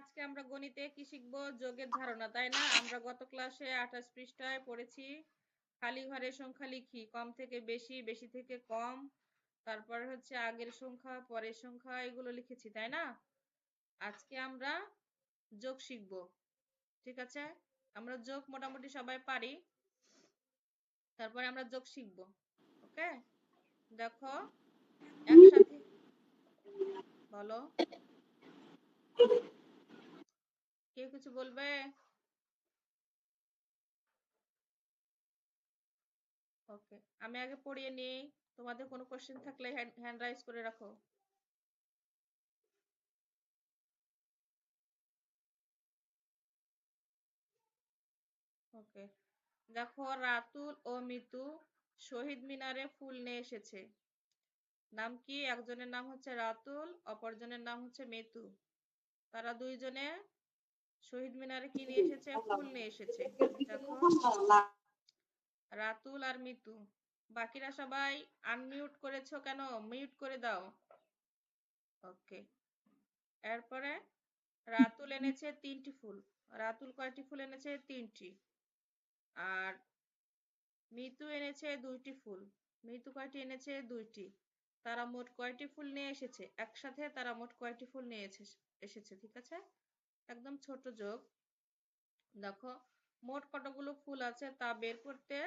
আজকে আমরা গণিতে কি শিখবো? যোগের ধারণা, তাই না? আমরা গত ক্লাসে 28 পৃষ্ঠায় পড়েছি খালি ঘরের সংখ্যা লিখি, কম থেকে বেশি, বেশি থেকে কম, তারপর হচ্ছে আগের সংখ্যা, পরের সংখ্যা, এগুলো লিখেছি, তাই না? আজকে আমরা যোগ শিখবো, ঠিক আছে? আমরা যোগ মোটামুটি সবাই পারি, তারপরে আমরা যোগ শিখবো। ওকে, দেখো একসাথে বলো, কেউ কিছু বলবে? ওকে, আমি আগে পড়িয়ে নিই, তোমাদের কোনো কোশ্চেন থাকলে হ্যান্ড রাইজ করে রাখো। ওকে, দেখো রাতুল ও মিতু শহীদ মিনারে ফুল নিয়ে এসেছে। নাম কি? একজনের নাম হচ্ছে রাতুল, অপরজনের নাম হচ্ছে মিতু। তারা দুইজনে শহীদ মিনারে কি নিয়ে এসেছে? ফুল নিয়ে এসেছে। দেখো রাতুল আর মিতু। বাকিরা সবাই আনমিউট করেছো কেন? মিউট করে দাও। ওকে, এরপরে রাতুল এনেছে 3টি ফুল। রাতুল কয়টি ফুল এনেছে? 3টি। আর মিতু এনেছে 2টি ফুল। মিতু কয়টি এনেছে? 2টি। তারা মোট কয়টি ফুল নিয়ে এসেছে? একসাথে তারা মোট কয়টি ফুল নিয়ে এসেছে? ঠিক আছে, একদম ছোট যোগ। দেখো মোট কতগুলো ফুল আছে তা বের করতে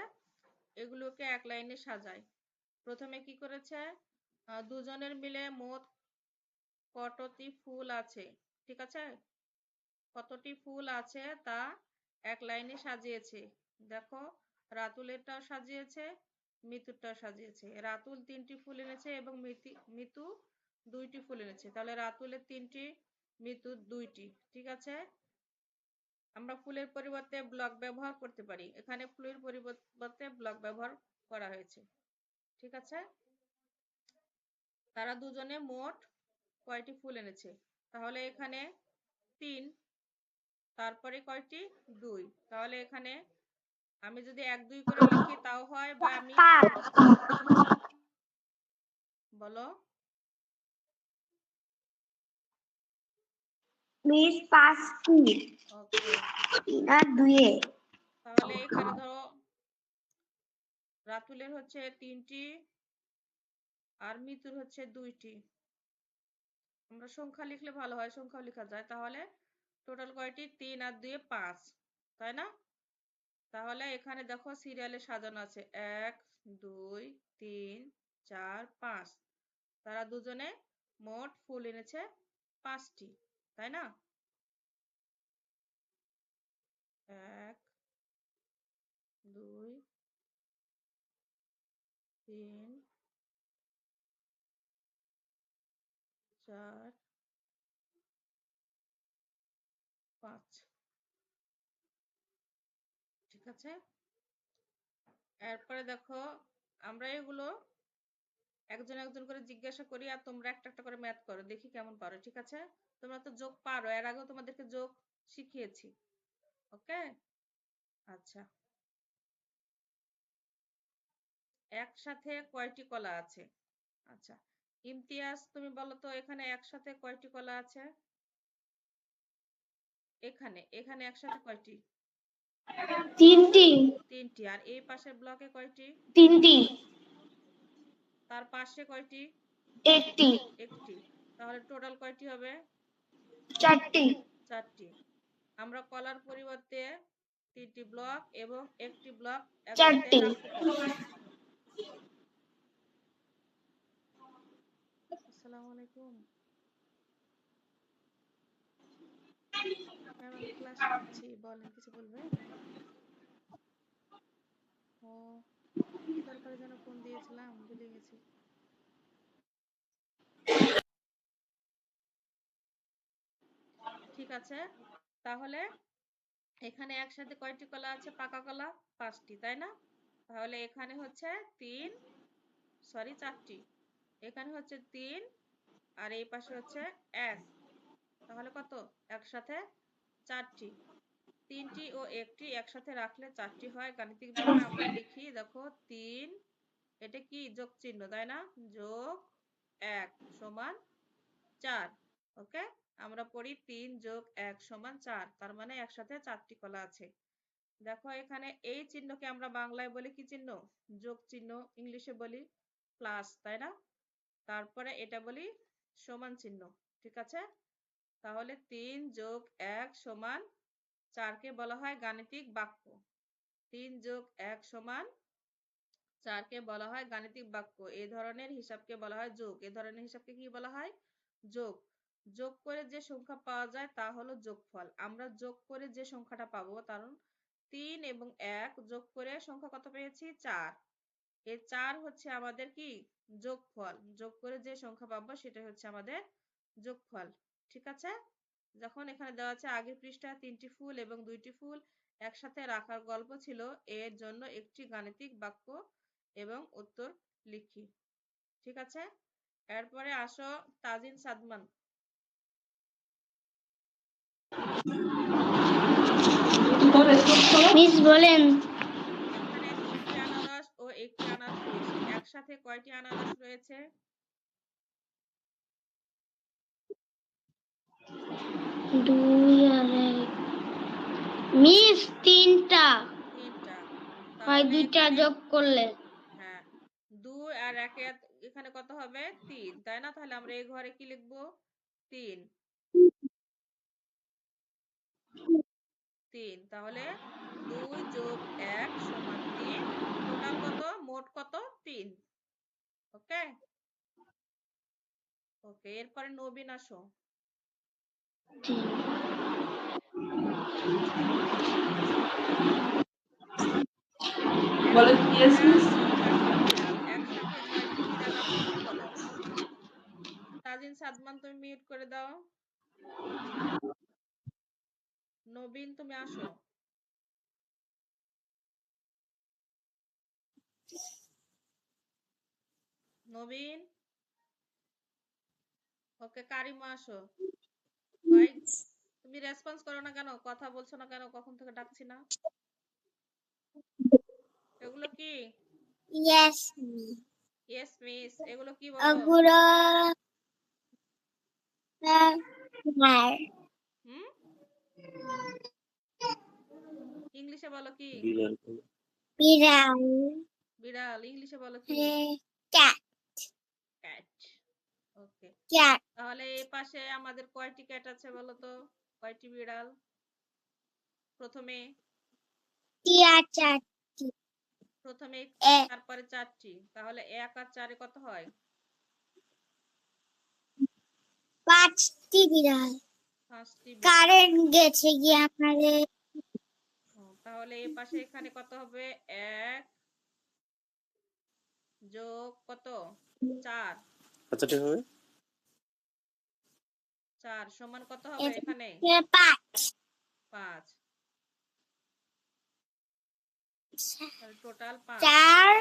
এগুলোকে এক লাইনে সাজায়। প্রথমে কি করেছে? দুজনের মিলে মোট কতটি ফুল আছে, ঠিক আছে, কতটি ফুল আছে তা এক লাইনে সাজিয়েছে। দেখো রাতুলেরটাও সাজিয়েছে, মিতুরটাও সাজিয়েছে। রাতুল 3টি ফুল এনেছে এবং মিতু 2টি ফুল এনেছে। তাহলে রাতুলের 3টি, মিতুর 2টি। ঠিক আছে, আমরা ফুলের পরিবর্তে ব্লক ব্যবহার করতে পারি। এখানে ফুলের পরিবর্তে ব্লক ব্যবহার করা হয়েছে। ঠিক আছে, তারা দুজনে মোট কয়টি ফুল এনেছে? তাহলে এখানে 3, তারপরে কয়টি? 2। তাহলে এখানে আমি যদি 1 2 করে লিখি তাও হয়, বা আমি বলো মিস 5টি। ওকে, 3 আর 2 তাহলে এখানে ধরো রাতুলের হচ্ছে 3টি আর মিতুর হচ্ছে 2টি। আমরা সংখ্যা লিখলে ভালো হয়, সংখ্যা লেখা যায়। তাহলে টোটাল কয়টি? 3 আর 2 5, তাই না? তাহলে এখানে দেখো সিরিয়ালে সাজানো আছে 1 2 3 4 5। তারা দুজনে মোট ফুল এনেছে 5টি, তাই না? 1 2 3 4 5। ঠিক আছে, এরপরে দেখো আমরা এগুলো একজন একজন করে জিজ্ঞাসা করি, আর তোমরা একটা একটা করে ম্যাথ করো, দেখি কেমন পারো। ঠিক আছে, তোমরা তো যোগ পারো, এর আগেও তোমাদেরকে যোগ শিখিয়েছি। ওকে, আচ্ছা, একসাথে কয়টি কলা আছে? আচ্ছা, ইমতিয়াজ তুমি বলো তো এখানে একসাথে কয়টি কলা আছে? এখানে এখানে একসাথে কয়টি? 3টি। 3টি। আর এই পাশের ব্লকে কয়টি? 3টি। তার পাশে কয়টি? 1টি। 1টি। তাহলে টোটাল কয়টি হবে? 4টি। 4টি। আমরা কলার পরিবর্তে 3টি ব্লক এবং 1টি ব্লক একসাথে 4টি। রাখতে পারি। আসসালামু আলাইকুম ম্যাম, আমি ক্লাস নিচ্ছি, বলেন, কিছু বলবে? ও, কি দরকারে যেন ফোন দিয়েছিলাম, ভুলে গেছি। ঠিক আছে, তাহলে এখানে একসাথে কয়টি কলা আছে? পাকা কলা 5টি, তাই না? তাহলে এখানে হচ্ছে 4টি, এখানে হচ্ছে 3, আর এই পাশে হচ্ছে 1। তাহলে কত? একসাথে 4টি। 3টি ও 1টি একসাথে রাখলে 4টি হয়। গাণিতিকভাবে আমরা লিখি, দেখো 3, এটা কি যোগ চিহ্ন, তাই না? যোগ 1 সমান 4। ওকে, আমরা পড়ি 3 যোগ 1 সমান 4, তার মানে একসাথে 4টি কলা আছে। দেখো এখানে এই চিহ্নকে আমরা বাংলায় বলি কি চিহ্ন? যোগ চিহ্ন, ইংলিশে বলি প্লাস, তাই না? তারপরে এটা বলি সমান চিহ্ন, ঠিক আছে? তাহলে 3 যোগ 1 সমান 4 কে বলা হয় গাণিতিক বাক্য। 3 যোগ 1 সমান 4 কে বলা হয় গাণিতিক বাক্য। এই ধরনের হিসাবকে বলা হয় যোগ। এই ধরনের হিসাবকে কি বলা হয়? যোগ। যোগ করে যে সংখ্যা পাওয়া যায় তা হলো যোগফল। আমরা যোগ করে যে সংখ্যাটা পাবো, কারণ 3 এবং 1 যোগ করে সংখ্যা কত পেয়েছি? 4। এই 4 হচ্ছে আমাদের কি? যোগফল। যোগ করে যে সংখ্যা পাবো সেটা হচ্ছে আমাদের যোগফল, ঠিক আছে? যখন এখানে দেওয়া আছে আগের পৃষ্ঠায় 3টি ফুল এবং 2টি ফুল একসাথে রাখার গল্প ছিল, এর জন্য একটি গাণিতিক বাক্য এবং উত্তর লিখি, ঠিক আছে? এরপরে আসো তাজিন সাদমান। মিস বলেন। এখানে 3টি আনারস ও 1টি আনারস একসাথে কয়টি আনারস রয়েছে? 2 আর 1। মিস 3টা। 3টা। হয় তাহলে 2টা এখানে যোগ করলে। হ্যাঁ, 2 আর 1 এখানে কত হবে? 3, তাই না? তাহলে আমরা এই ঘরে কি লিখবো? 3। 3, তাহলে 2 যোগ 1 সমান 3। টোটাল কত? মোট কত? 3। ওকে ওকে, এরপরে নবীন আসো। বলেন একটি ইয়েস বিড়াল মিস। ও 5টি বিড়াল একসাথে 9টি বিড়াল আছে কি বলে? তাজিন সাদমান তুমি মিউট করে দাও। নবীন তুমি আসো। নবীন, ওকে কারিমা আসো। ভাই তুমি রেসপন্স করো না কেন? কথা বলছো না কেন? কখন থেকে ডাকছি না? এগুলো কি? ইয়েস। ইয়েস মিস, এগুলো কি বলো? ওগুলো হ্যাঁ। হুম, ইংলিশে বলো কি? বিড়াল। বিড়াল, ইংলিশে বলো কি? ক্যাট। ক্যাট। ওকে, ক্যাট। তাহলে এই পাশে আমাদের কয়টি ক্যাট আছে বলো তো? কয়টি বিড়াল? প্রথমে চারটি। প্রথমে এ তারপরে 4টি, তাহলে 1 আর 4 কত হয়? 5টি বিড়াল। 5টি বিড়াল। কারেন্ট গেছে গিয়ে আমাদের। তাহলে এই পাশে এখানে কত হবে? 1 যোগ কত? 4। আচ্ছা ঠিক হবে। 4 সমান কত হবে এখানে? 5। 5। তাহলে টোটাল 5। 4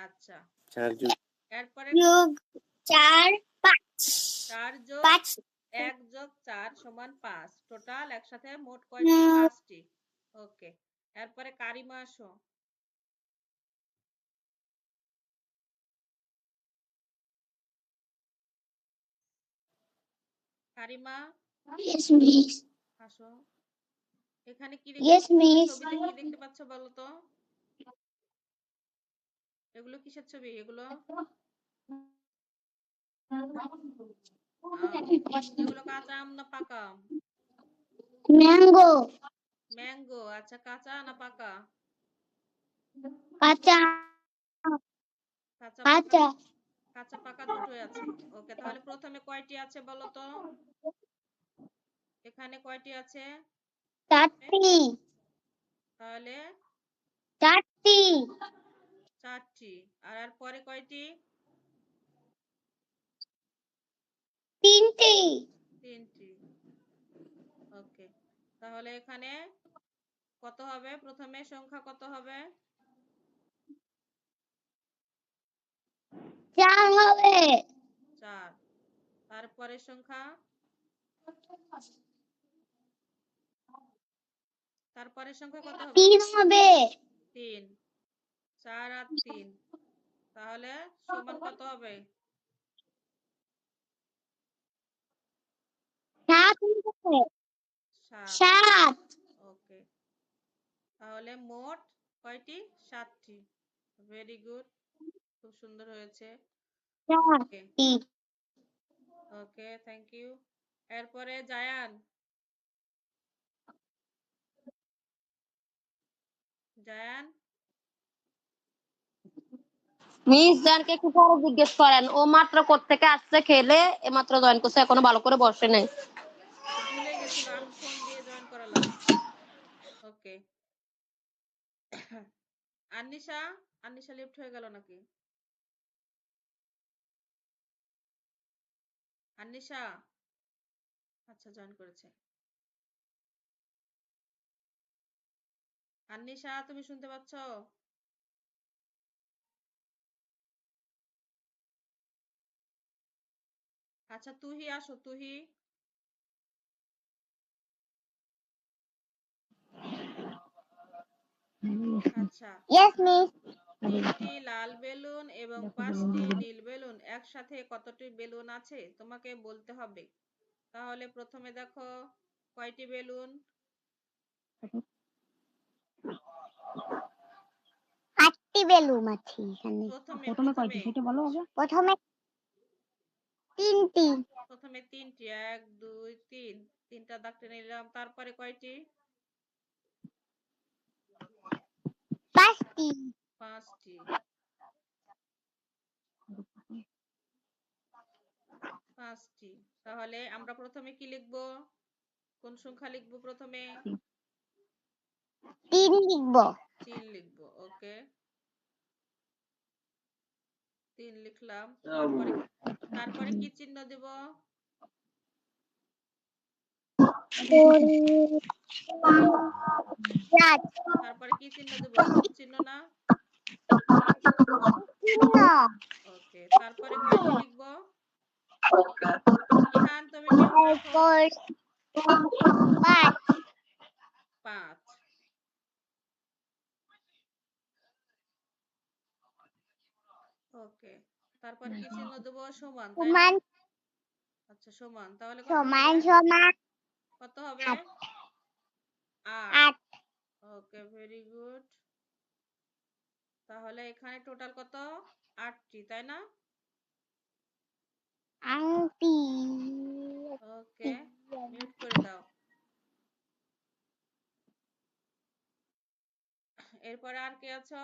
আচ্ছা, 4 যোগ এরপরে যোগ 4 5। 4 যোগ 5 1 যোগ 4 সমান 5। টোটাল একসাথে মোট কয়টি? 5টি। ওকে, এরপরে কারিমা আসো। কারিমা Yes, miss. আসো। এখানে কি Yes, দেখতে পাচ্ছ? miss. ছবিতে কি দেখতে পাচ্ছ বলো তো? এগুলো কিসের ছবি এগুলো? আম। এগুলো কাঁচা আম না পাকা আম? Mango. ম্যাঙ্গো। আচ্ছা, কাঁচা না পাকা? কাঁচা। কাঁচা পাকা? কাঁচা। কাঁচা পাকা দুটোই আছে। ওকে, তাহলে প্রথমে কয়টি আছে বলো তো? এখানে কয়টি আছে? 4টি। তাহলে 4টি। 4টি। আর পরে কয়টি? 3টি। 3টি। ওকে, তাহলে এখানে কত হবে? প্রথমে সংখ্যা কত হবে? 4 হবে। 4। তারপরের সংখ্যা? তারপরের সংখ্যা কত হবে? 3 হবে। 3। 4 আর 3, তাহলে সমান কত হবে? সাত ওকে, তাহলে মোট কয়টি? 7টি। ভেরি গুড, খুব সুন্দর হয়েছে। ওকে চারটি ওকে, থ্যাংক ইউ। এরপরে জায়ান। জায়ান, মিস জানকে একটু পরে জিজ্ঞেস করেন, ও মাত্র কোত্থেকে আসছে, খেলে মাত্র জয়েন করছে, এখনো ভালো করে বসে নাই। সে ভুলে গেছিল, আমি ফোন দিয়ে জয়েন করালাম। ওকে। আন্নিশা, আন্নিশা লিফট হয়ে গেল নাকি? আন্নিশা, আচ্ছা জয়েন করেছে। আন্নিশা, তুমি শুনতে পাচ্ছ? আচ্ছা তুহি আসো, তুহি। আচ্ছা, ইয়েস মিস 3টি লাল বেলুন এবং 5টি নীল বেলুন, একসাথে কতটি বেলুন আছে তোমাকে বলতে হবে। তাহলে প্রথমে দেখো কয়টি বেলুন? আটটি বেলুন আছে এখানে প্রথমে প্রথমে তিনটি প্রথমে 3টি, 1 2 3, 3টা দাগ টেনে নিলাম। তারপরে কয়টি? পাঁচটি 5টি। 5টি। তাহলে আমরা প্রথমে কি লিখবো? কোন সংখ্যা লিখবো প্রথমে? তিন লিখব 3 লিখবো। ওকে, 3 লিখলাম। তারপরে কি চিহ্ন দেব? তারপরে কি চিহ্ন দেব? যোগ চিহ্ন না? ওকে, তারপরে কয়টি লিখবো? ইহান, তুমি মিউট রাখো। পাঁচ 5। ওকে, তারপর কি চিহ্ন দেব? সমান, তাই না? সমান আচ্ছা সমান, তাহলে কত সমান হবে? সমান কত হবে? 8। আট ওকে, ভেরি গুড। তাহলে এখানে টোটাল কত? 8টি, তাই না? আংটি ওকে, মিউট করে দাও। এরপরে আর কে আছো?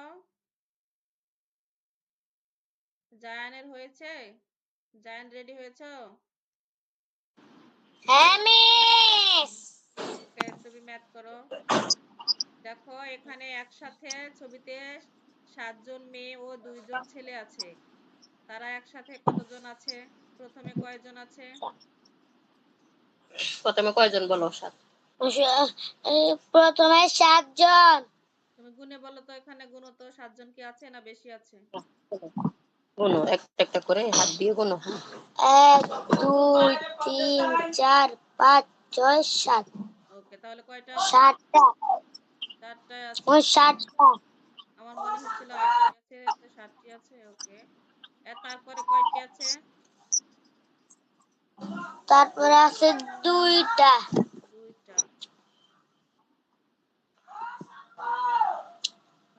জায়ানের হয়েছে? জায়ান রেডি হয়েছো? হ্যাঁ মিস ওকে, তুমি ম্যাথ করো। দেখো এখানে একসাথে ছবিতে 7 জন মেয়ে ও 2 জন ছেলে আছে। তারা একসাথে কতজন আছে? প্রথমে কয়জন আছে? প্রথমে কয়জন বলো? 7। প্রথমে 7 জন তুমি গুনে বলো তো, এখানে গুনো তো, 7 জন কি আছে না বেশি আছে? গুনো, একটা একটা করে হাত দিয়ে গুনো। 1 2 3 4 5 6 7 ওকে, তাহলে কয়টা আছে? 7টা 4টায় আছে। ওই 7টা আমার মনে হচ্ছিল 8টি আছে, তো 7টি আছে। ওকে, তারপরে কয়টি আছে? তারপরে আছে 2টা 2টা।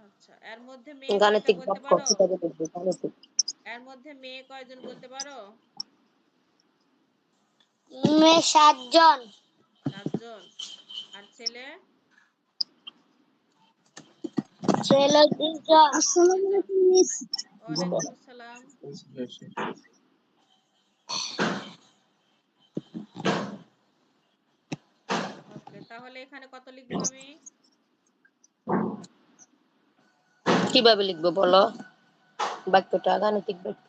আচ্ছা, এর মধ্যে মেয়ে কয়টা গাণিতিক বলতে বাক্য পারো? কিভাবে লিখবে? গাণিতিক। এর মধ্যে মেয়ে কয়জন বলতে পারো? মেয়ে 7 জন 7 জন। আর ছেলে? ছেলে 2 জন 2 জন। ওয়ালাইকুম আসসালাম। ওকে, তাহলে এখানে কত লিখবো আমি? কিভাবে লিখবো বলো বাক্যটা? গাণিতিক বাক্য।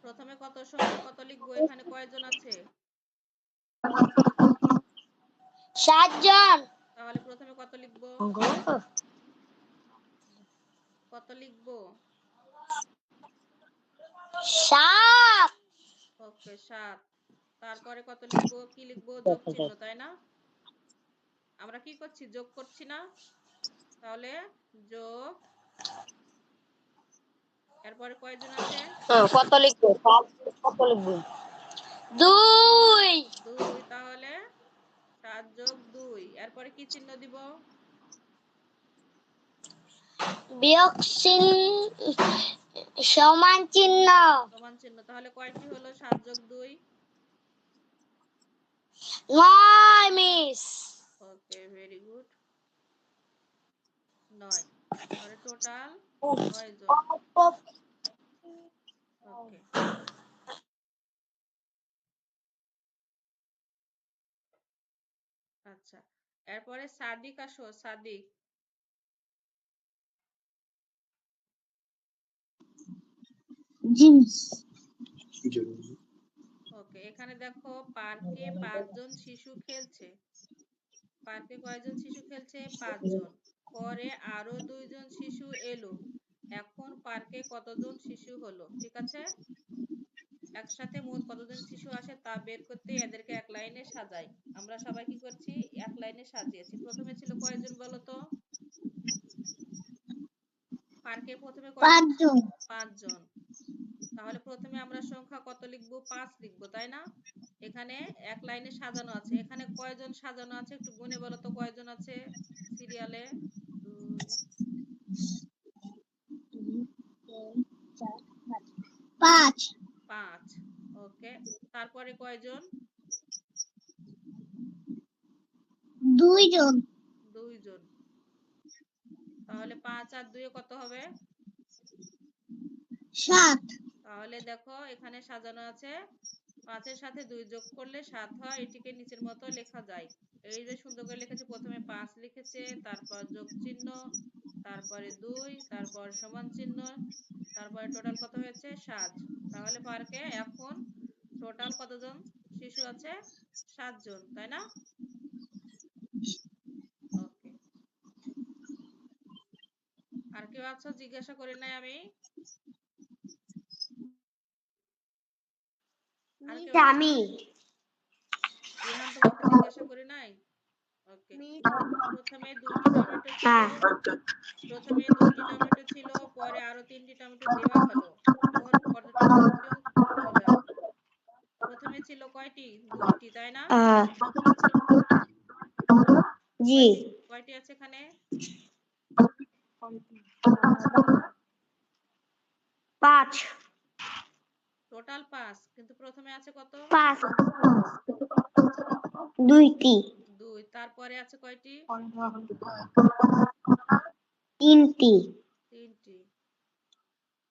প্রথমে কত সংখ্যা কত লিখবো? এখানে কয়জন আছে? 7 জন তাহলে প্রথমে কত লিখবো? কত লিখবো? 7 ওকে, 7। তারপরে কত লিখবো? কি লিখবো? যোগ চিহ্ন, তাই না? আমরা কি করছি? যোগ করছি না? তাহলে যোগ। এরপরে কয়জন আছে? কত লিখবো? কত লিখবো? 2 2, তাহলে 7 যোগ 2, এরপরে কি চিহ্ন দিব? বিয়োগ চিহ্ন সমান চিহ্ন সমান চিহ্ন, তাহলে কয়টি হলো 7 যোগ 2? 9 মিস ওকে, ভেরি গুড, 9, তাহলে টোটাল 9 জন। ওকে, আচ্ছা, এরপরে সাদিক আসো, সাদিক। জি মিস ওকে, এখানে দেখো পার্কে 5 জন শিশু খেলছে। পার্কে কয়জন শিশু খেলছে? 5 জন। পরে আরো 2 জন শিশু এলো। এখন পার্কে কতজন শিশু হলো? ঠিক আছে, একসাথে মোট কতজন শিশু আসে তা বের করতে এদেরকে এক লাইনে সাজাই। আমরা সবাই কি করছি? এক লাইনে সাজিয়েছি। প্রথমে ছিল কয়জন বলো তো? পার্কে প্রথমে কয়জন? 5 জন 5 জন। তাহলে প্রথমে আমরা সংখ্যা কত লিখবো? 5 লিখবো, তাই না? এখানে এক লাইনে সাজানো আছে। এখানে কয়জন সাজানো আছে একটু গুনে বলো তো, কয়জন আছে সিরিয়ালে? 2, 5 5। ওকে, তারপরে কয়জন? 2 জন 2 জন। তাহলে 5 আর 2 কত হবে? 7 তাহলে দেখো এখানে সাজানো আছে 5 এর সাথে 2 যোগ করলে 7 হয়। এটিকে নিচের মতো লেখা যায়। এই যে সুন্দর করে লিখেছে, প্রথমে 5 লিখেছে, তারপর যোগ চিহ্ন, তারপরে 2, তারপর সমান চিহ্ন, তারপরে টোটাল কত হয়েছে? 7। তাহলে পার্কে এখন টোটাল কতজন শিশু আছে? 7 জন, তাই না? ওকে, আর কেউ আছো? জিজ্ঞাসা করি নাই আমি? আর কেউ আছো? আমি রিহান, তোমাকে জিজ্ঞাসা করি নাই? ওকে, প্রথমে 2টি টমেটো ছিল। হ্যাঁ প্রথমে 2টি টমেটো ছিল, পরে আরো 3টি টমেটো দেওয়া হলো। মোট কতটি টমেটো হবে? প্রথমে ছিল কয়টি? 2টি, তাই না? জি কয়টি আছে এখানে? 5 টোটাল 5, কিন্তু প্রথমে আছে কত? 5 2টি 2, তারপরে আছে কয়টি? 3টি 3টি।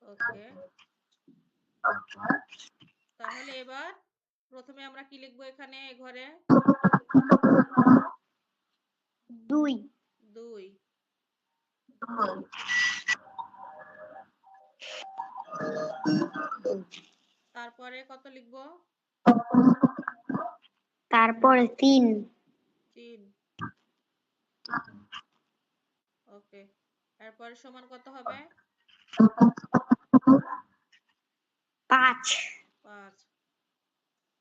ওকে, তাহলে এবার প্রথমে আমরা কি লিখবো এখানে ঘরে? 2 2। তারপরে কত লিখবো? তারপরে 3 3। ওকে, এরপরে সমান কত হবে? 5 5।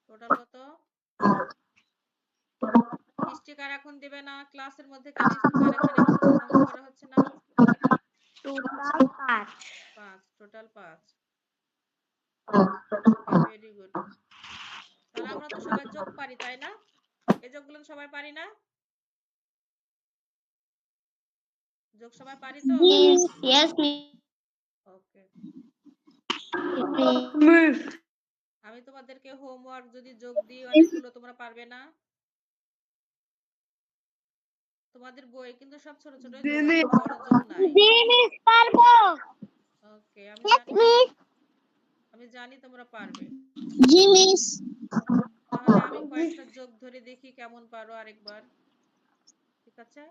টোটাল কত? স্টিকার এখন দিবে না ক্লাসের মধ্যে, কেন স্টিকার এখানে উপস্থাপন করা হচ্ছে না? Total 5 5, total 5। ওকে, ভেরি গুড। তাহলে আমরা তো সবাই যোগ পারি, তাই না? এই যোগগুলো সবাই পারি না? যোগ সবাই পারি তো? ইয়েস ওকে, মিস আমি তোমাদেরকে হোমওয়ার্ক যদি যোগ দিই অনেকগুলো, তোমরা পারবে না? তোমাদের বই কিন্তু সব ছোট ছোট যোগ আছে, বড় যোগ নাই। জি মিস পারবো ওকে, মিস আমি জানি তোমরা পারবে। জি মিস তাহলে আমি কয়েকটা যোগ ধরে দেখি কেমন পারো আরেকবার। ঠিক আছে,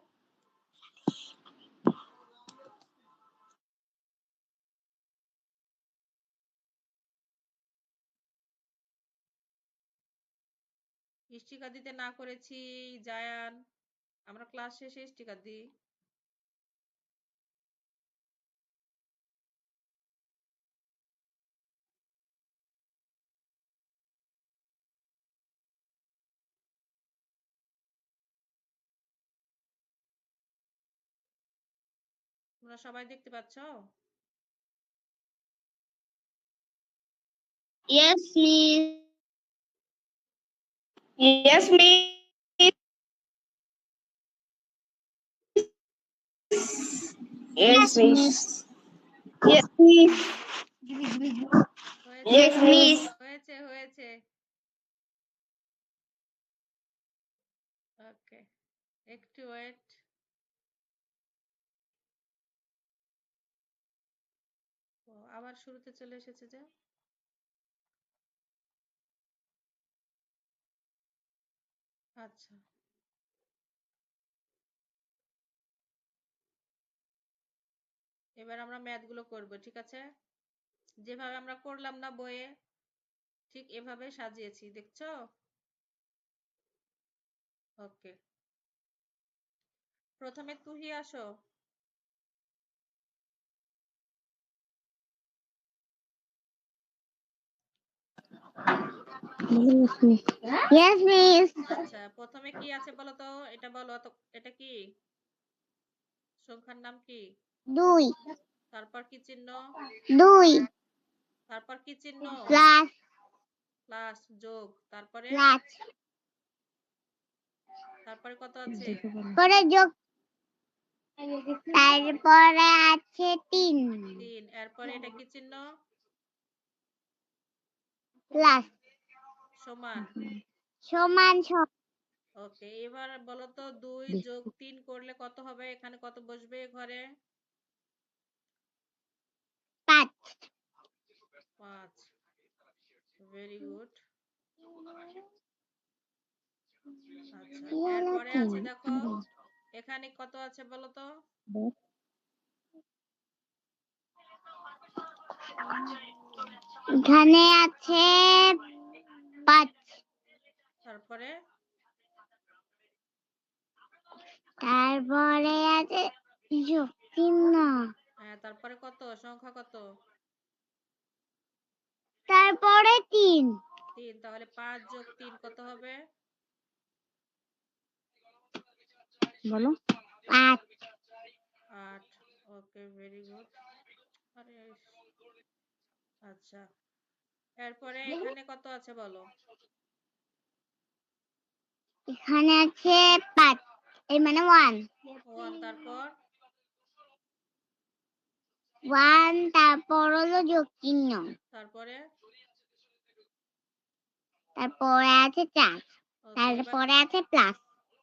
স্টিকার দিতে না করেছি জায়ান, আমরা ক্লাস শেষে স্টিকার দিই। তোমরা সবাই দেখতে পাচ্ছ? Yes miss Yes, miss. Yes, miss. Yes, miss. হয়েছে Yes, miss. হয়েছে হয়েছে ওকে একটু ওয়েট আবার শুরুতে চলে এসেছে যে আচ্ছা এবার আমরা ম্যাথগুলো করব ঠিক আছে যেভাবে আমরা করলাম না বইয়ে ঠিক এভাবে সাজিয়েছি দেখছো ওকে প্রথমে তুহি আসো Yes, miss. আচ্ছা প্রথমে কি আছে বলো তো এটা বলো তো এটা কি সংখ্যার নাম কি দুই তারপর কি চিহ্ন দুই তারপর কি চিহ্ন প্লাস প্লাস যোগ তারপরে প্লাস তারপরে কত আছে করে যোগ তারপরে আছে 3 3 এরপরে এটা কি চিহ্ন প্লাস সমান সমান ওকে এবার বলো তো 2 যোগ 3 করলে কত হবে এখানে কত বসবে ঘরে 5 5 ভেরি গুড আচ্ছা এরপরে আছে দেখো এখানে কত আছে বলো তো এখানে আছে 5 তারপরে তারপরে আছে যোগ চিহ্ন হ্যাঁ তারপরে কত সংখ্যা কত তারপরে 3 3 তাহলে 5 যোগ 3 কত হবে বলো 8 8 ওকে ভেরি গুড আরে আচ্ছা এরপরে এখানে কত আছে বলো এখানে আছে 5 এই মানে 1 1 তারপর 1 তারপর হলো যোগ চিহ্ন তারপরে তারপরে আছে 4 ওকে এবার তারপরে আছে প্লাস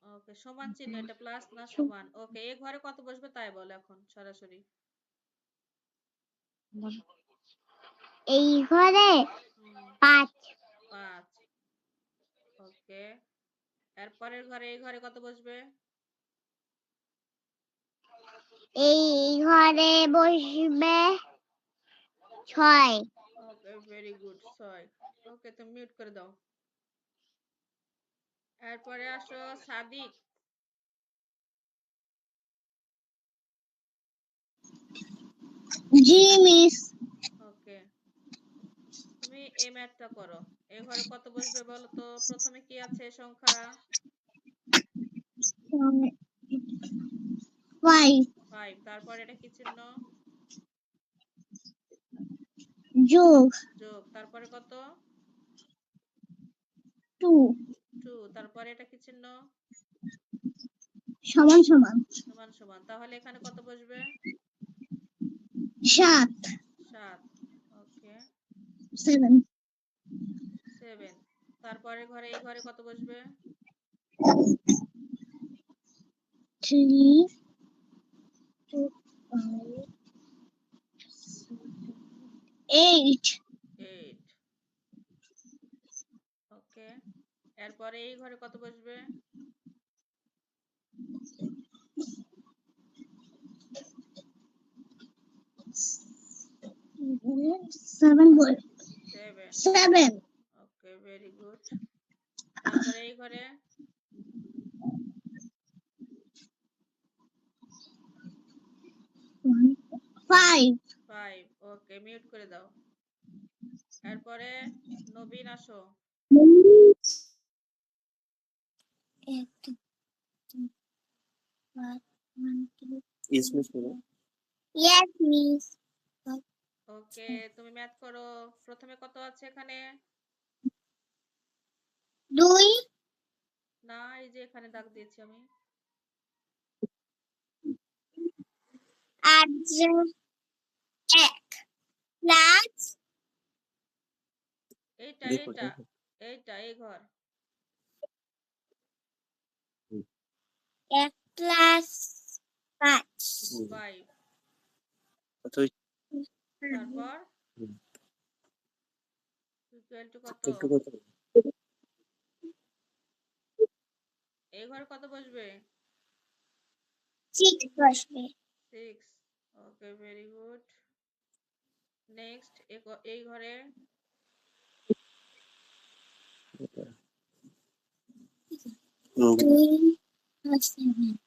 ওকে সমান চিহ্ন এটা প্লাস না সমান ওকে এই ঘরে কত বসবে তাই বলো এখন সরাসরি এই ঘরে 5 5 ওকে এরপরের ঘরে এই ঘরে কত বসবে এই ঘরে বসবে 6 ওকে ভেরি গুড 6 ওকে তুমি মিউট করে দাও এরপরে আসো সাদিক জি মিস ওকে তুমি এই ম্যাথটা করো এই ঘরে কত বসবে বলো তো প্রথমে কি আছে সংখ্যা 5 5 তারপর এটা কি চিহ্ন যোগ যোগ তারপরে কত 2 2 তারপরে এটা কি চিহ্ন সমান সমান সমান সমান তাহলে এখানে কত বসবে 7 7 ওকে 7 7 তারপরে ঘরে এই ঘরে কত বসবে 3 8 8 ওকে এরপরে এই ঘরে কত বসবে 7 7 ওকে ভেরি গুড তারপরে এই ঘরে 5 5 ওকে মিউট করে দাও এরপরে নবীন আসো Yes, miss. Madam. Yes, miss. ওকে তুমি ম্যাথ করো প্রথমে কত আছে এখানে 2 না, এই যে এখানে দাগ দিয়েছি আমি। আজ এক প্লাস এইটা দেখো এইটা দেখো এইটা এই ঘর। এক প্লাস 5 5। আচ্ছা ওই তারপর হুম, ইকুয়াল টু কত? একটু কথা এই ঘর কত বসবে? 6 বসবে 6। ওকে, ভেরি গুড। নেক্সট এই ঘরে হুম, 2 plus 7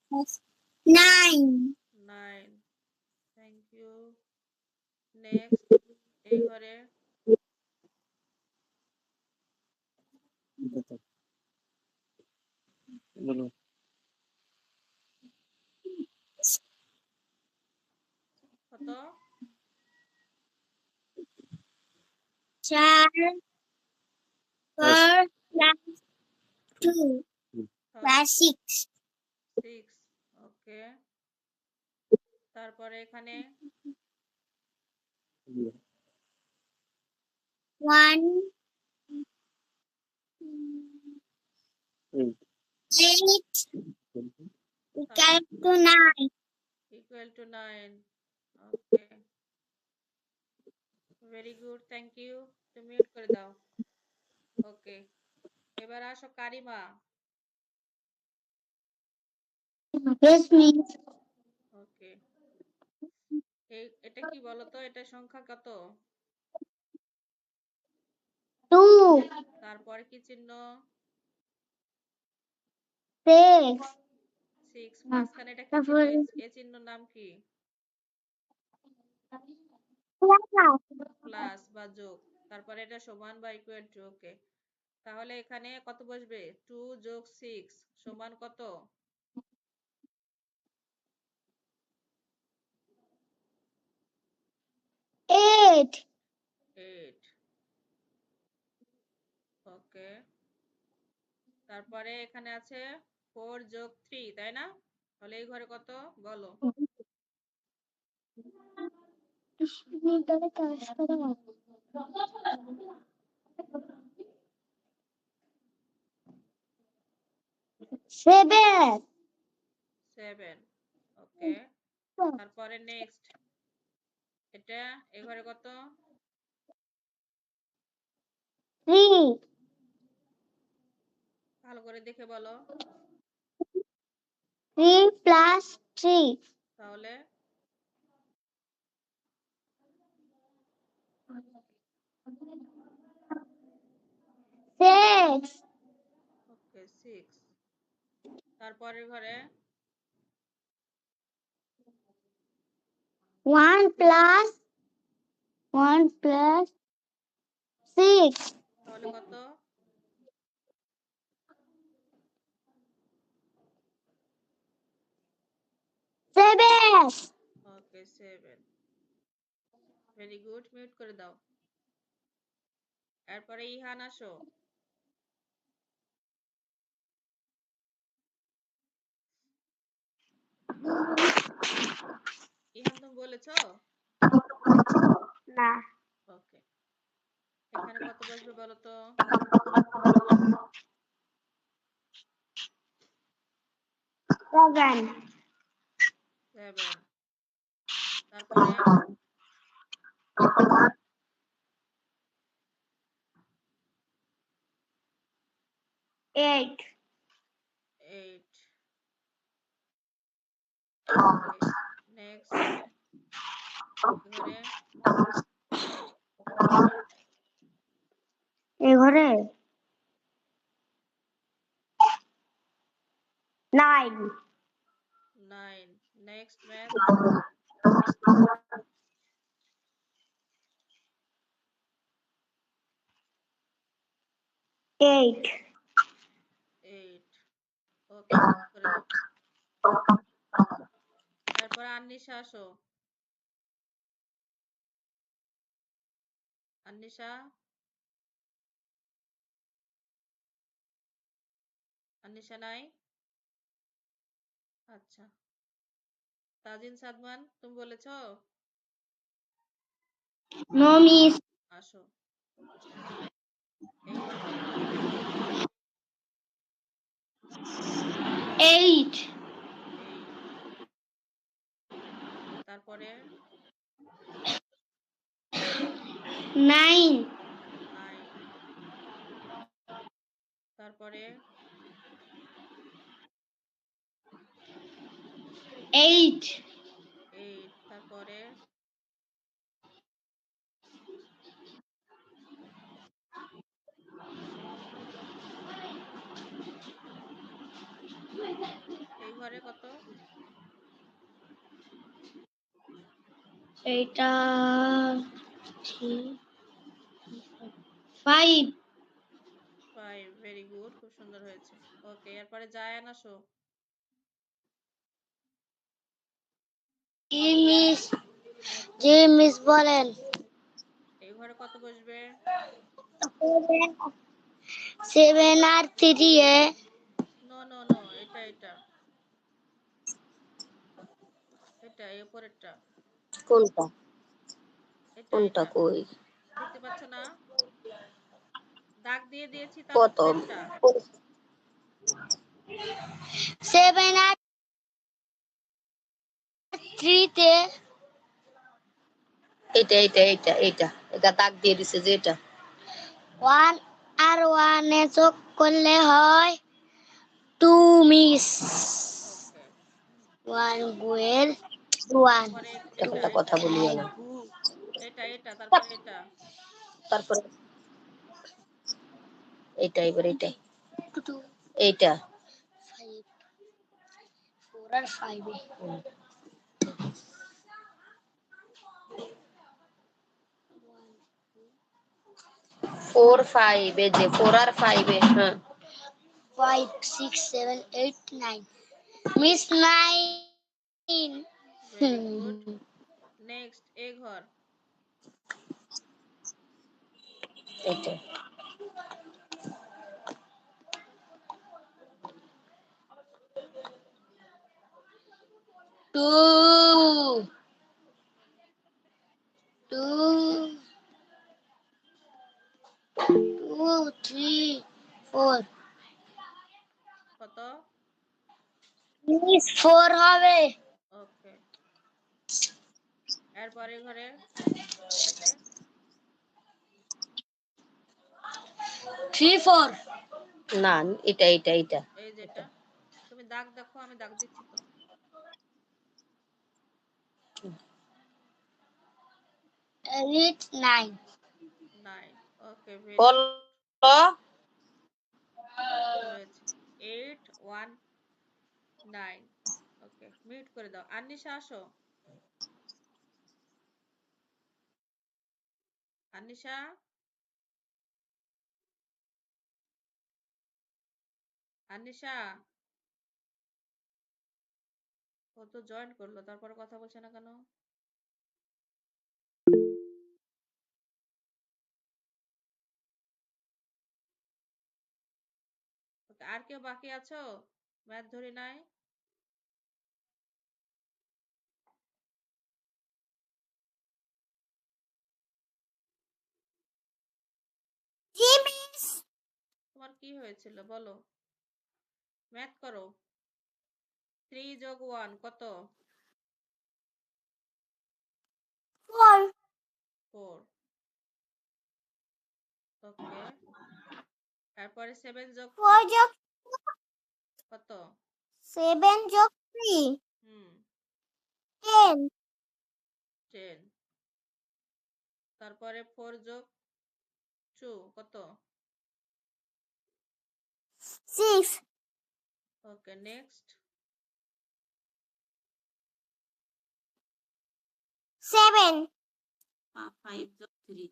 plus 9 9। Thank you. Next এই ঘরে কথা বলো কত? 4 প্লাস 4 plus 2 তাহলে plus 6 6। ওকে, তারপরে এখানে 1 হুম, 8 তাহলে equal to 9 equal to 9। Okay, very good, thank you. তুমি মিউট করে দাও। ওকে, এবার আসো কারিমা। yes miss ওকে, এটা কি বলো তো? এটা সংখ্যা কত? 2 তারপরে কি চিহ্ন? 6 6। মাঝখানে এটা কি চিহ্ন? তারপরে এই চিহ্ন নাম কি? plus প্লাস বা যোগ। তারপরে এটা সমান বা ইকুয়াল টু। ওকে, তাহলে এখানে কত বসবে? 2 যোগ 6 সমান কত? 8 8। ওকে, তারপরে এখানে আছে 4 যোগ 3, তাই না? তাহলে এই ঘরে কত বলো? 7 7। ওকে, তারপরে নেক্সট এটা এই ঘরে কত? 3 ভালো করে দেখে বলো। 3 plus 3 তাহলে 6 ওকে 6। তারপরের ঘরে 1 plus 6 তাহলে কত? 7 ওকে 7। ভেরি গুড, মিউট করে দাও। এরপরে ইহান আসো। ইহান তুমি বলেছো? না ওকে, এখানে কত বসবে বলো তো? 7 7। তারপরে 8 8। ওকে, নেক্সট ঘরে এই ঘরে 9 9। Next math 8 8। ওকে, করে দাও। এরপর আন্নিশা আসো। আন্নিশা আনিশা নাই? আচ্ছা, তাজিন সাদমান তুমি বলেছো? No miss. আসো, এই ঘরে কত? 8 8। তারপরে 9 9। তারপরে 8 8। তারপরে 8 এই ঘরে কত? এটা 5 5। ভেরি গুড, খুব সুন্দর হয়েছে। ওকে, এরপরে জায়ান আসো। জি মিস বলেন। এই ঘরে কত বসবে? 7 আর 3 নো নো নো, এটা এটা এটা এই উপরেরটা, কোনটা এটা কোনটা এটা কই দেখতে পাচ্ছ না? দাগ দিয়ে দিয়েছি, তার কত উপরেরটা। 7 আর 3 এটা এটা এটা এটা এটা দাগ দিয়ে দিছে যে এটা 1 আর 1 যোগ করলে হয় 2 মিস। ওকে, 1 গুয়েল 1 তারপরে এখন এটা তো কথা এটা বলিও না এটা এটা তারপরে এটা তারপরে এটা এবার এটাই 2 এইটা 5 4 আর 5 4 5 এই যে 4 আর 5 হ্যাঁ 5 6 7 8 9 মিস 9। Very good. নেক্সট এ ঘর। এইটা 2 2 2 3 4 কত? মিস 4 হবে। ওকে, এরপরে ঘরে এটাতে 3 4 না এটা এটা এটা এই এটা যেটা, তুমি দাগ দেখো, আমি দাগ দিচ্ছি তো। 8 9 9। ওকে, ভেরি বলো সুন্দর হয়েছে। 8 1 9। ওকে, মিউট করে দাও। আনিশা আসো। আনিশা, আনিশা, ও তো জয়েন করলো, তারপরে কথা বলছে না কেন? ওকে, আর কেউ বাকি আছো? ম্যাথ ধরি নাই? জি মিস তোমার কি হয়েছিল বলো? ম্যাথ করো। 3 যোগ 1 কত? 4 4। ওকে, তারপরে 7 যোগ 4 যোগ কত? 7 যোগ 3 হুম, 10 10। তারপরে 4 যোগ 2 কত? 6 ওকে, নেক্সট 7 5 যোগ 3।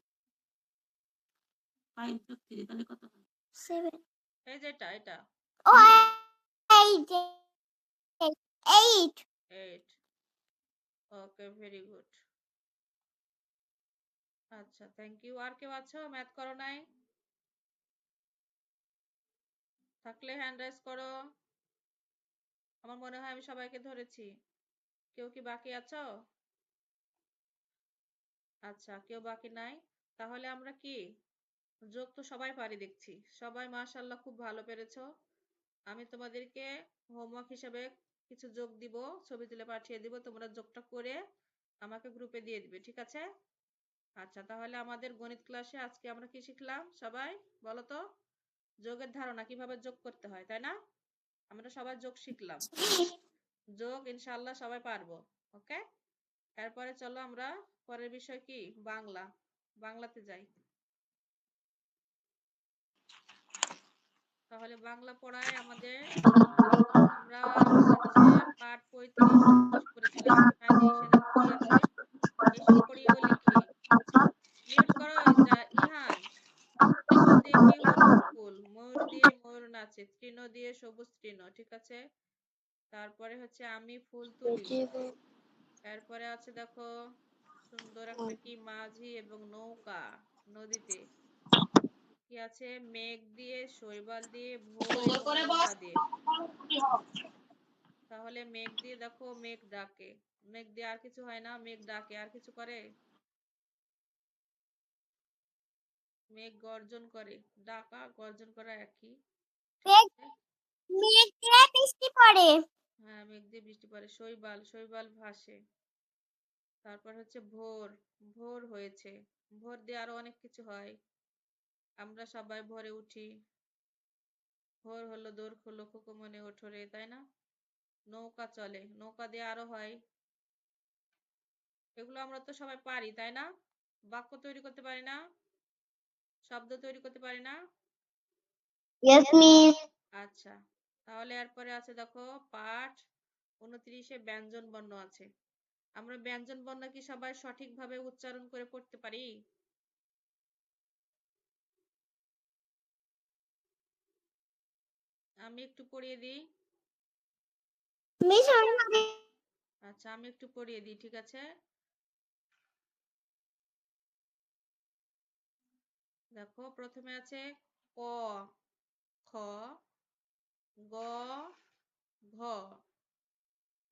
5 যোগ 3 তাহলে কত হয়? 7 এই যেটা এটা ও 8 8 8। ওকে, ভেরি গুড। আচ্ছা, থ্যাংক ইউ। আর কেউ আছো ম্যাথ করো নাই? থাকলে হ্যান্ড রাইজ করো। আমার মনে হয় আমি সবাইকে ধরেছি। কেউ কি বাকি আছো? আচ্ছা, কেউ বাকি নাই। তাহলে আমরা কি যোগ তো সবাই পারি দেখছি। সবাই মাশাআল্লাহ খুব ভালো পেরেছো। আমি তোমাদেরকে হোমওয়ার্ক হিসেবে কিছু যোগ দিব, ছবি তুলে পাঠিয়ে দিব, তোমরা যোগটা করে আমাকে গ্রুপে দিয়ে দিবে, ঠিক আছে? আচ্ছা, তাহলে আমাদের গণিত ক্লাসে আজকে আমরা কি শিখলাম সবাই বলো তো? যোগের ধারণা, কিভাবে যোগ করতে হয়, তাই না? আমরা সবাই যোগ শিখলাম। যোগ ইনশাআল্লাহ সবাই পারবো। ওকে, এরপরে চলো আমরা পরের বিষয় কি বাংলা। বাংলাতে যাই। তাহলে বাংলা পড়ায় আমরা হচ্ছে পাঠ 35 শেষ করেছিলাম। 37 দেখো কি আছে, এসে পড়িও লিখি। মিউট করো ইহান। তৃণ দেখি হলুদ ফুল, ময়ূর দিয়ে ময়ূর নাচে, তৃণ দিয়ে সবুজ তৃণ, ঠিক আছে? তারপরে হচ্ছে আমি ফুল তুলি। এরপরে আছে দেখো সুন্দর একটা কি মাঝি এবং নৌকা নদীতে। কি আছে, মেঘ দিয়ে, শৈবাল দিয়ে, ভোর এবং নৌকা দিয়ে। তাহলে মেঘ দিয়ে দেখো মেঘ ডাকে, মেঘ দিয়ে আর কিছু হয় না, মেঘ ডাকে, আর কিছু করে? মেঘ গর্জন করে, ডাকা গর্জন করা একই, ঠিক আছে? মেঘ দিয়ে বৃষ্টি পড়ে। হ্যাঁ, মেঘ দিয়ে বৃষ্টি পড়ে। শৈবাল, শৈবাল ভাসে। তারপর হচ্ছে ভোর, ভোর হয়েছে, ভোর দিয়ে আরো অনেক কিছু হয়। আমরা সবাই ভোরে উঠি, ভোর হলো দোর খুলো খুকুমনে ওঠো রে, তাই না? নৌকা চলে, নৌকা দিয়ে আরো হয়। এগুলো আমরা তো সবাই পারি, তাই না? বাক্য তৈরি করতে পারি না? শব্দ তৈরি করতে পারি না? Yes miss. আচ্ছা, তাহলে এরপরে আছে দেখো পাঠ 29-এ ব্যঞ্জন বর্ণ আছে। আমরা ব্যঞ্জন বর্ণ কি সবাই সঠিকভাবে উচ্চারণ করে পড়তে পারি? আমি একটু পড়িয়ে দিই। মিস আচ্ছা, আমি একটু পড়িয়ে দিই, ঠিক আছে? দেখো প্রথমে আছে ক, খ, গ, ঘ,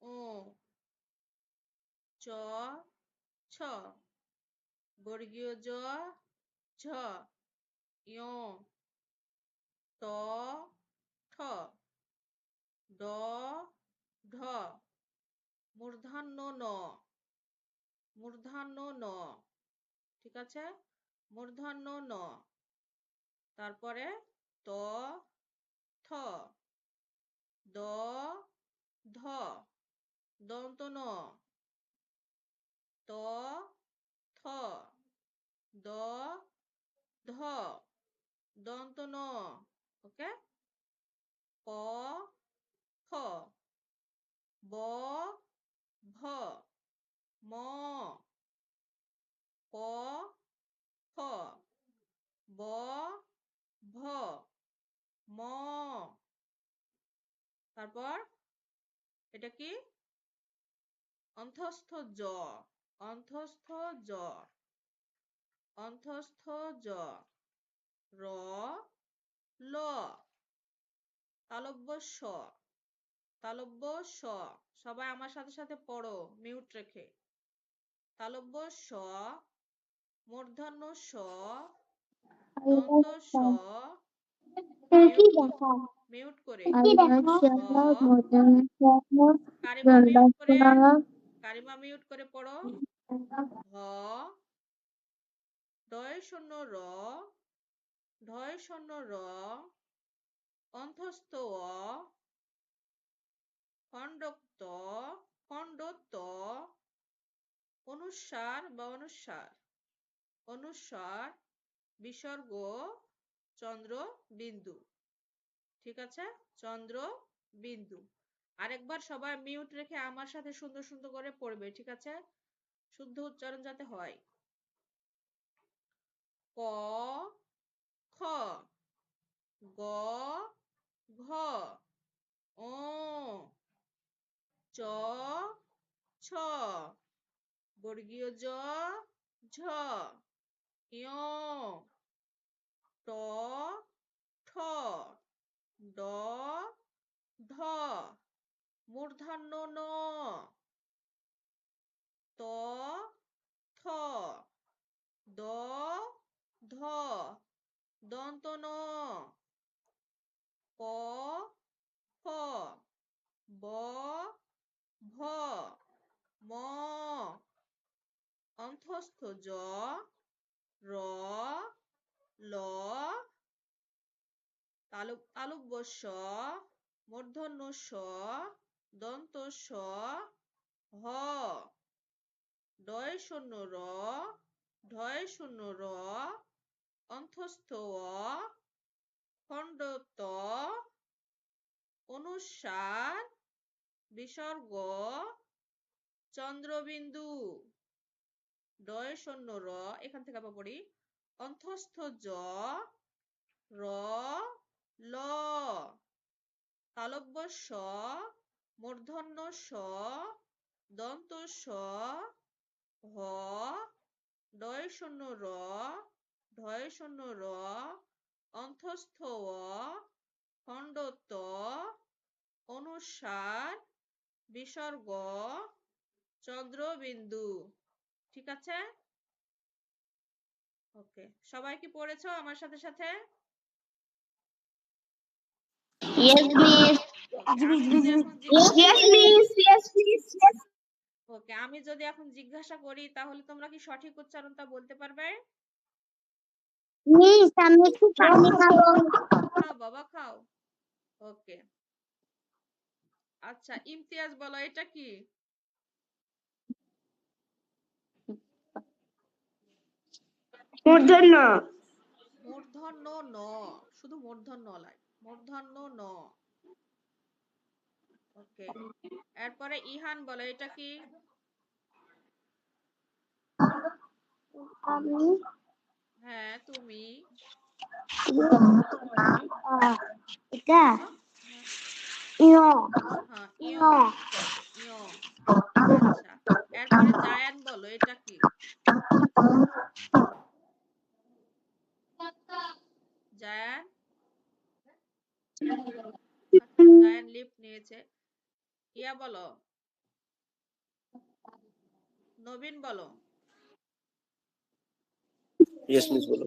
ও, চ, ছ, বর্গীয় জ, ঝ, ঞ, ত, ঠ, ড, ঢ, মূর্ধন্য ন, মূর্ধন্য ন, ঠিক আছে? মূর্ধন্য ন। তারপরে ত, থ, দ, ধ, দন্ত ন, ত, থ, দ, ধ, দন্ত ন। ওকে, ক, খ, ব, ভ, ম, ক, খ, ব, ভ, ম। তারপর এটা কি, অন্ত্যস্ত জ, অন্ত্যস্ত জ, অন্ত্যস্ত জ, র, ল, তালব্য স, তালব্য স। সবাই আমার সাথে সাথে পড়ো মিউট রেখে। তালব্য স, মূর্ধন্য স, দন্ত স, মিউট মিউট করে, কারিমা মিউট করে, কারিমা মিউট করে পড়ো। হ, ডয় শূন্য র, ঢয় শূন্য র, অন্ত্যস্ত অ, খণ্ডক্ত, খণ্ডত, অনুস্বার বা অনুস্বার, অনুস্বার, বিসর্গ, চন্দ্র বিন্দু, ঠিক আছে? চন্দ্র বিন্দু। আরেকবার সবাই মিউট রেখে আমার সাথে সুন্দর সুন্দর করে পড়বে, ঠিক আছে? শুদ্ধ উচ্চারণ যাতে হয়। ক, খ, গ, ঘ, ও, চ, ছ, বর্গীয় জ, ঝ, ঞ, ট, ঠ, ড ধ মূর্ধন্য ন ত থ দ ধ দন্ত ন প ফ ব ভ ম অন্ত্যস্থ জ র ল তালব্য শ মূর্ধন্য ষ দন্ত স হ ডয় শূন্য র ঢয় শূন্য র অন্ত্যস্থ অ খণ্ড ত অনুস্বার বিসর্গ চন্দ্রবিন্দু ডয় শূন্য র এখান থেকে আবার পড়ি অন্ত্যস্থ জ র ল তালব্য স মূর্ধন্য স দন্ত স হ ডয় শূন্য র ঢয় শূন্য র অন্ত্যস্থ অ খণ্ড ত অনুস্বার বিসর্গ চন্দ্রবিন্দু। ঠিক আছে? ওকে, সবাই কি পড়েছো আমার সাথে সাথে? Yes, miss. ওকে, আমি যদি এখন জিজ্ঞাসা করি তাহলে তোমরা কি সঠিক উচ্চারণটা বলতে পারবে? মিস আমি একটু পানি খাবো। খাও বাবা খাও। ওকে, আচ্ছা ইমতিয়াজ বলো এটা কি? মূর্ধন্য মূর্ধন্য ন, শুধু মূর্ধন্য নয়, মূর্ধন্য ন। ওকে, এরপরে ইহান বলো এটা কি? আমি হ্যাঁ তুমি। এটা বলো। হ্যাঁ, ইয় হ্যাঁ ইয় ইয়, ঠিক আছে ইয়। আচ্ছা, এরপরে জায়ান বলো এটা কি? জায়ান, আচ্ছা জায়ান লিফট নিয়েছে। ইয়া বলো, নবীন বলো Yes, miss বলো।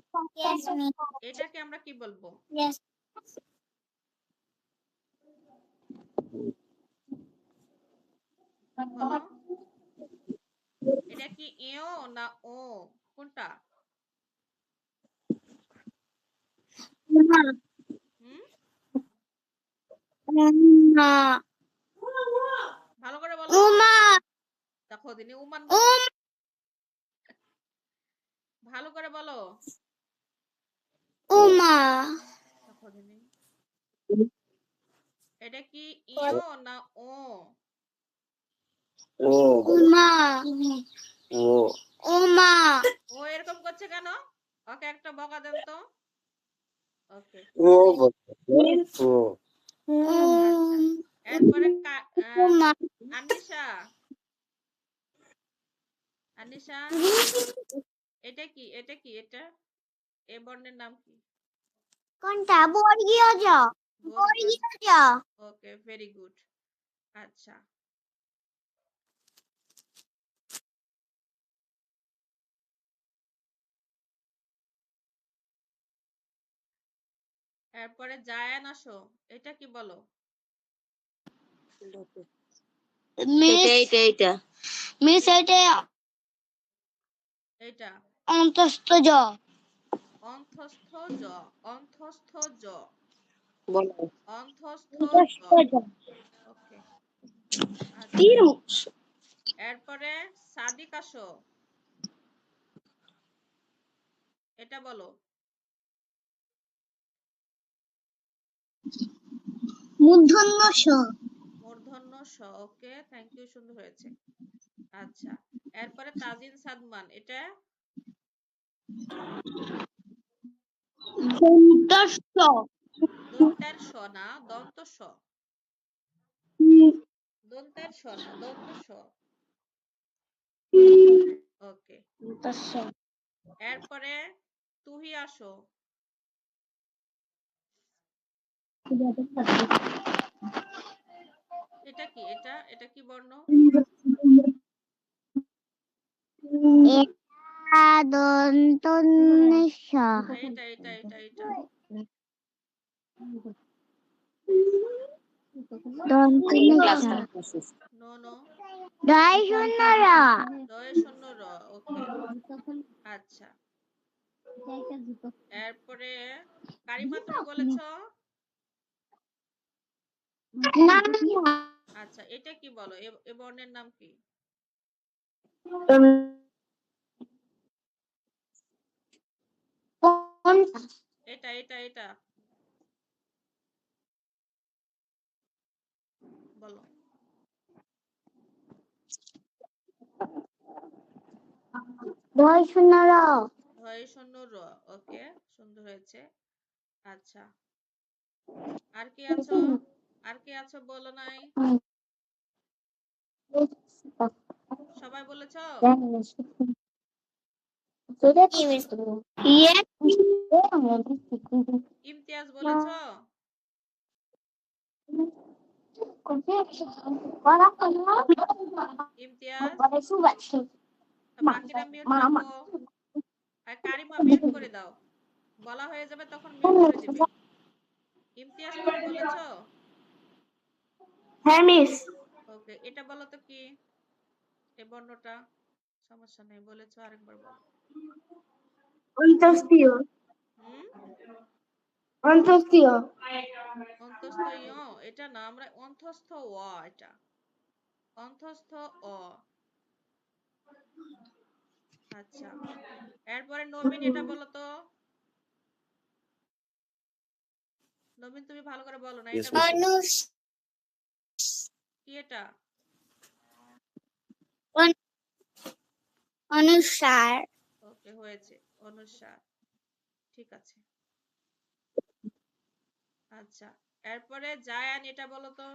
এটাকে আমরা কি বলবো? বলো, এটা কি ইও না ও, কোনটা? হুম, ভালো করে বলো। দেখো দিনি উমান ভালো করে বলো। দেখো দিনি, এটা কি ইও না ও? ও ও ও এরকম করছে কেন? ওকে একটা বকা দেন তো। ওকে, ও বলছে ও। এরপরে আনিশা, আনিশা এটা কি? এটা কি? এটা এ বর্ণের নাম কি? কোনটা? বর্গীয় জ। বর্গীয় জ। ওকে, ভেরি গুড। আচ্ছা, এরপরে জায়ান আসো, এটা কি বলো? এইটা মিস এটা এটা অন্তস্থ জ। অন্ত্যস্থ জ, অন্ত্যস্থ জ, বলো। অন্ত্যস্থ জ। অন্তস্থ জ। ওকে, আচ্ছা, এরপরে সাদিক আসো, এটা বলো। মূর্ধন্য ষ। মূর্ধন্য স, ওকে থ্যাংক ইউ, সুন্দর হয়েছে। আচ্ছা, এরপরে তাজিন সাদমান, এটা দন্তস্থ। দন্তের স না, দন্ত স, দন্তের স না, দন্ত স। ওকে, এরপরে তুহি আসো, এটা কি? এটা কি বর্ণ? এটা দন্ত নিঃস। এটা দন্ত নিঃস। নো দয় শূন্য র। দয়ে শূন্য র। ওকে, আচ্ছা। এরপরে কারিমা তুমি বলেছো? না আচ্ছা, এটা কি বলো? এ বর্ণের নাম কি? এটা বলো। দয় শূন্য র। দয়ে শূন্য র। ওকে, সুন্দর হয়েছে। আচ্ছা, আর কি আছো? বলো নাই? সবাই বলেছো? ইমতিয়াজ বলেছো? ইমতিয়াজ, বাকিরা মিউট থাকো। আর কারিমা মিউট করে দাও, বলা হয়ে যাবে তখন মিউট করে দিবে। ইমতিয়াজ তুমি বলেছো? হ্যাঁ মিস। ওকে, এটা বলো তো কি? এই বর্ণটা সমস্যা নেই, বলেছো, আরেকবার বলো। অন্তস্তীয়। হুম, অন্তস্তীয়। অন্তস্থ ই। এটা না, আমরা অন্তস্থ অ, এটা অন্তস্থ অ। আচ্ছা, এরপরে নবীন এটা বলো তো। নবীন তুমি ভালো করে বলো না, Yes, এটা miss. বলো কি? এটা অনুসার। ওকে, হয়েছে, অনুসার। ঠিক আছে। আচ্ছা, এরপরে জায়ান এটা বলো তো।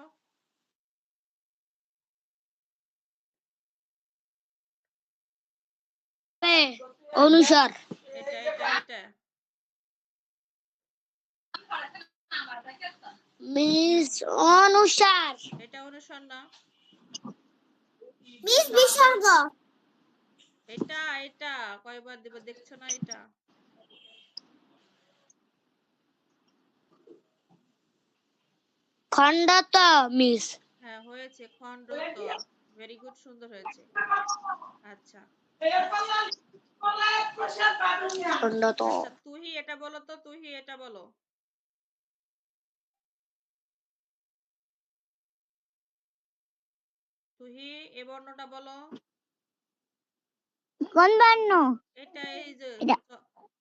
অনুসার। এটা মিস অনুসার। এটা অনুসার না। মিস বিসর্গ। এটা কয়বার দিব দেখছো না? এটা খণ্ডত মিস। হ্যাঁ, হয়েছে, খণ্ডত। ভেরি গুড, সুন্দর হয়েছে। আচ্ছা খণ্ডত। আচ্ছা, তুহি এটা বলো তো। তুহি এটা বলো। তুহি এ বর্ণটা বলো। কোন বর্ণ? এটা এই যে এটা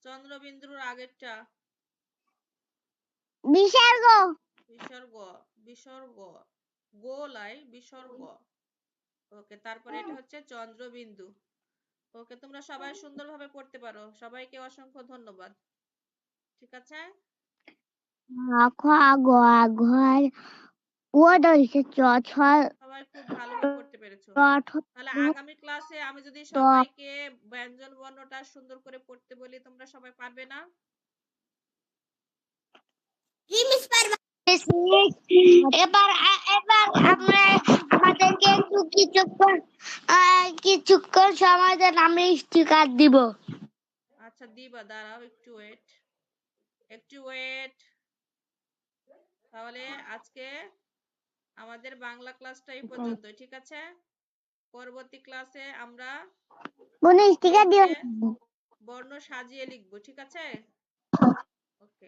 চন্দ্রবিন্দুর আগেরটা। বিসর্গ। বিসর্গ। গোলাই বিসর্গ। ওকে, তারপরে এটা হচ্ছে চন্দ্রবিন্দু। ওকে, তোমরা সবাই সুন্দরভাবে পড়তে পারো, সবাইকে অসংখ্য ধন্যবাদ। ঠিক আছে, ঘর ও ধরেছে সবাই খুব ভালোভাবে পড়তে পেরেছো। তাহলে আগামী ক্লাসে আমি যদি সবাইকে ব্যঞ্জন বর্ণটা সুন্দর করে পড়তে বলি, তোমরা সবাই পারবে না? এবার এবার আমরা আমাদেরকে একটু কিছুক্ষণ সময় দেন, আমি স্টিকার দিব। আচ্ছা, দিবা, দাঁড়াও, একটু ওয়েট। তাহলে আজকে আমাদের বাংলা ক্লাসটা এই পর্যন্ত, ঠিক আছে? পরবর্তী ক্লাসে আমরা কোন স্টিকার দিও? বর্ণ সাজিয়ে লিখবো, ঠিক আছে? ওকে।